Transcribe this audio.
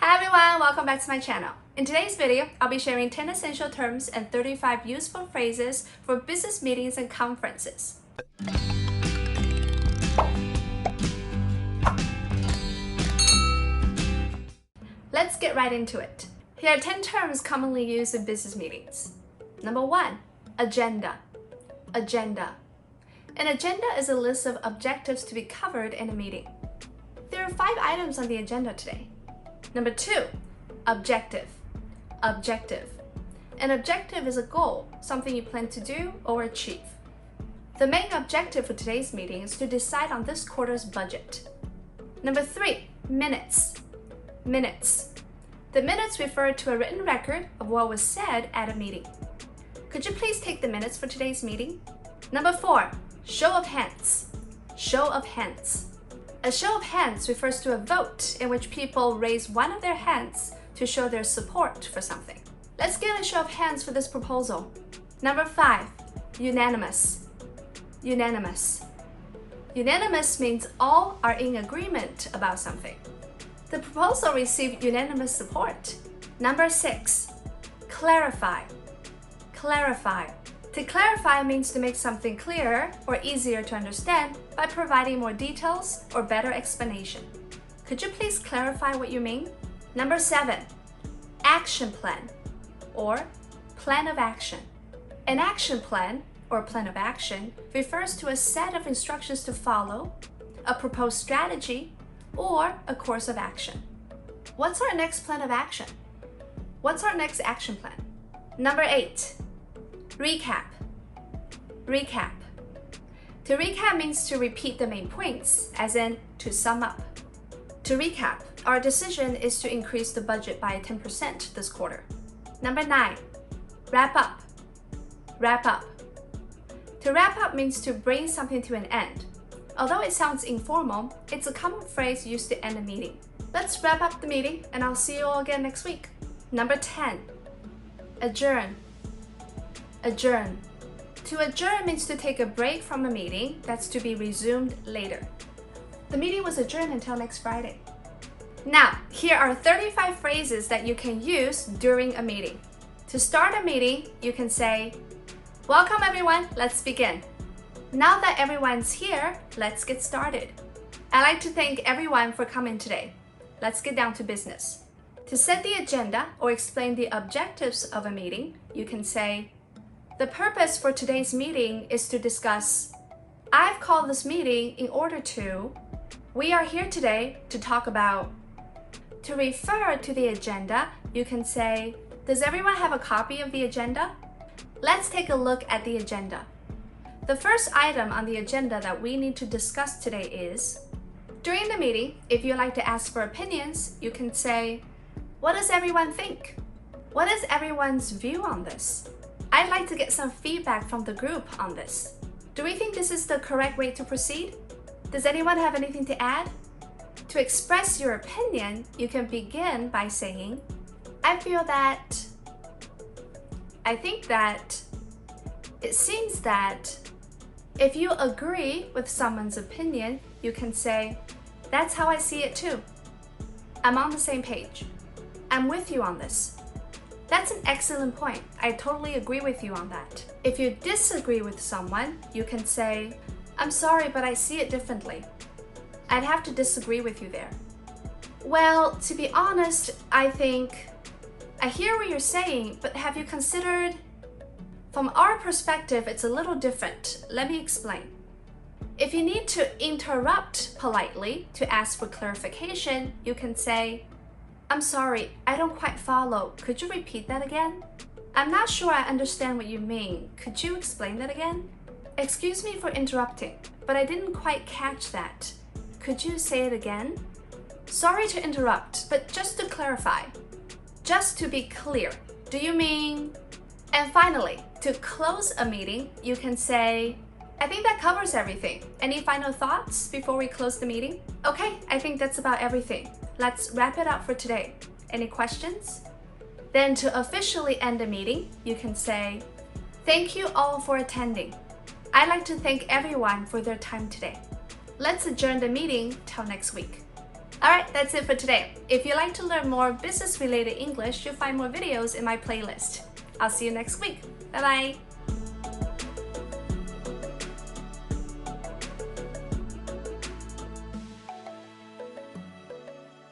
Hi everyone, welcome back to my channel. In today's video, I'll be sharing 10 essential terms and 35 useful phrases for business meetings and conferences. Let's get right into it. Here are 10 terms commonly used in business meetings. Number 1, agenda. Agenda. An agenda is a list of objectives to be covered in a meeting. There are 5 items on the agenda today. Number 2, objective. Objective. An objective is a goal, something you plan to do or achieve. The main objective for today's meeting is to decide on this quarter's budget. Number 3, minutes. Minutes. The minutes refer to a written record of what was said at a meeting. Could you please take the minutes for today's meeting? Number 4, show of hands. Show of hands. A show of hands refers to a vote in which people raise one of their hands to show their support for something. Let's get a show of hands for this proposal. Number 5, unanimous. Unanimous. Unanimous means all are in agreement about something. The proposal received unanimous support. Number 6, clarify. Clarify. To clarify means to make something clearer or easier to understand by providing more details or better explanation. Could you please clarify what you mean? Number 7, action plan or plan of action. An action plan or plan of action refers to a set of instructions to follow, a proposed strategy, or a course of action. What's our next plan of action? What's our next action plan? Number 8, recap. Recap. To recap means to repeat the main points, as in to sum up. To recap, our decision is to increase the budget by 10% this quarter. Number 9, wrap up. Wrap up. To wrap up means to bring something to an end. Although it sounds informal, it's a common phrase used to end a meeting. Let's wrap up the meeting and I'll see you all again next week. Number 10, adjourn. Adjourn. To adjourn means to take a break from a meeting that's to be resumed later. The meeting was adjourned until next Friday. Now, here are 35 phrases that you can use during a meeting. To start a meeting, you can say, "Welcome everyone, let's begin. Now that everyone's here, let's get started. I'd like to thank everyone for coming today. Let's get down to business." To set the agenda or explain the objectives of a meeting, you can say, "The purpose for today's meeting is to discuss. I've called this meeting in order to. We are here today to talk about." To refer to the agenda, you can say, "Does everyone have a copy of the agenda?" Let's take a look at the agenda. The first item on the agenda that we need to discuss today is, during the meeting, if you'd like to ask for opinions, you can say, "What does everyone think? What is everyone's view on this? I'd like to get some feedback from the group on this. Do we think this is the correct way to proceed? Does anyone have anything to add?" To express your opinion, you can begin by saying, "I feel that, I think that, it seems that." If you agree with someone's opinion, you can say, "That's how I see it too. I'm on the same page. I'm with you on this. That's an excellent point. I totally agree with you on that." If you disagree with someone, you can say, "I'm sorry, but I see it differently. I'd have to disagree with you there. Well, to be honest, I hear what you're saying, but have you considered? From our perspective, it's a little different. Let me explain." If you need to interrupt politely to ask for clarification, you can say, "I'm sorry, I don't quite follow. Could you repeat that again? I'm not sure I understand what you mean. Could you explain that again? Excuse me for interrupting, but I didn't quite catch that. Could you say it again? Sorry to interrupt, but just to clarify. Just to be clear, do you mean?" And finally, to close a meeting, you can say, "I think that covers everything. Any final thoughts before we close the meeting?" Okay, I think that's about everything. Let's wrap it up for today. Any questions? Then to officially end the meeting, you can say, "Thank you all for attending. I'd like to thank everyone for their time today. Let's adjourn the meeting till next week." Alright, that's it for today. If you'd like to learn more business-related English, you'll find more videos in my playlist. I'll see you next week. Bye-bye.